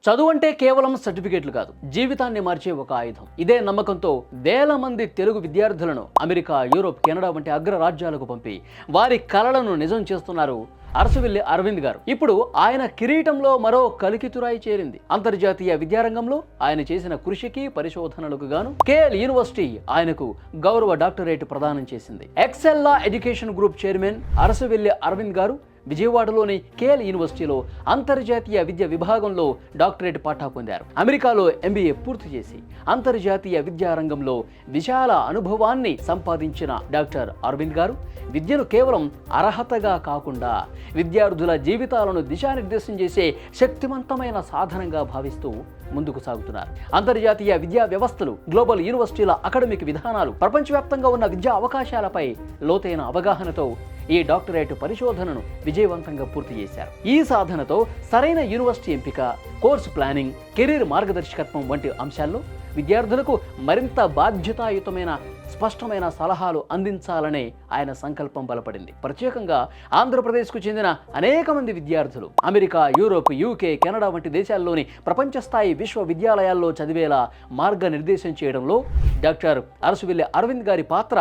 చదువు అంటే కేవలం సర్టిఫికేట్లు కాదు, జీవితాన్ని మార్చే ఒక ఆయుధం. ఇదే నమ్మకంతో వేల మంది తెలుగు విద్యార్థులను అమెరికా, యూరోప్, కెనడా వంటి అగ్ర రాజ్యాలకు పంపి వారి కలలను నిజం చేస్తున్నారు అరసవిల్లి అరవింద్ గారు. ఇప్పుడు ఆయన కిరీటంలో మరో కలికితురాయి చేరింది. అంతర్జాతీయ విద్యారంగంలో ఆయన చేసిన కృషికి, పరిశోధనలకు గాను కేఎల్ యూనివర్సిటీ ఆయనకు గౌరవ డాక్టరేట్ ప్రదానం చేసింది. Excella education group chairman Arasavilli Aravind గారు విజయవాడలోని కేఎల్ యూనివర్సిటీలో అంతర్జాతీయ విద్య విభాగంలో డాక్టరేట్ పట్టా పొందారు. అమెరికాలో ఎంబీఏ పూర్తి చేసి అంతర్జాతీయ విద్యా రంగంలో విశాల అనుభవాన్ని సంపాదించిన డాక్టర్ అరవింద్ గారు విద్యను కేవలం అర్హతగా కాకుండా విద్యార్థుల జీవితాలను దిశానిర్దేశం చేసే శక్తివంతమైన సాధనంగా భావిస్తూ ముందుకు సాగుతున్నారు. అంతర్జాతీయ విద్యా వ్యవస్థలు, గ్లోబల్ యూనివర్సిటీల అకాడమిక్ విధానాలు, ప్రపంచవ్యాప్తంగా ఉన్న విద్యా అవకాశాలపై లోతైన అవగాహనతో ఈ డాక్టరేట్ పరిశోధనను విజయవంతంగా పూర్తి చేశారు. ఈ సాధనతో సరైన యూనివర్సిటీ ఎంపిక, కోర్సు ప్లానింగ్, కెరీర్ మార్గదర్శకత్వం వంటి అంశాల్లో విద్యార్థులకు మరింత బాధ్యతాయుతమైన స్పష్టమైన సలహాలు అందించాలనే ఆయన సంకల్పం బలపడింది. ప్రత్యేకంగా ఆంధ్రప్రదేశ్కు చెందిన అనేక మంది విద్యార్థులు అమెరికా, యూరోప్, యూకే, కెనడా వంటి దేశాల్లోని ప్రపంచ స్థాయి విశ్వవిద్యాలయాల్లో చదివేలా మార్గనిర్దేశం చేయడంలో డాక్టర్ అరసవిల్లి అరవింద్ గారి పాత్ర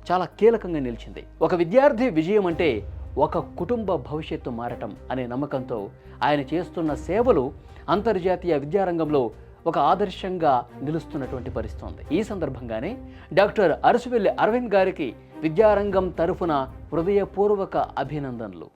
చాలా కీలకంగా నిలిచింది. ఒక విద్యార్థి విజయం అంటే ఒక కుటుంబ భవిష్యత్తు మారటం అనే నమ్మకంతో ఆయన చేస్తున్న సేవలు అంతర్జాతీయ విద్యారంగంలో ఒక ఆదర్శంగా నిలుస్తున్నటువంటి పరిస్థితి ఉంది. ఈ సందర్భంగానే డాక్టర్ అరసవిల్లి అరవింద్ గారికి విద్యారంగం తరఫున హృదయపూర్వక అభినందనలు.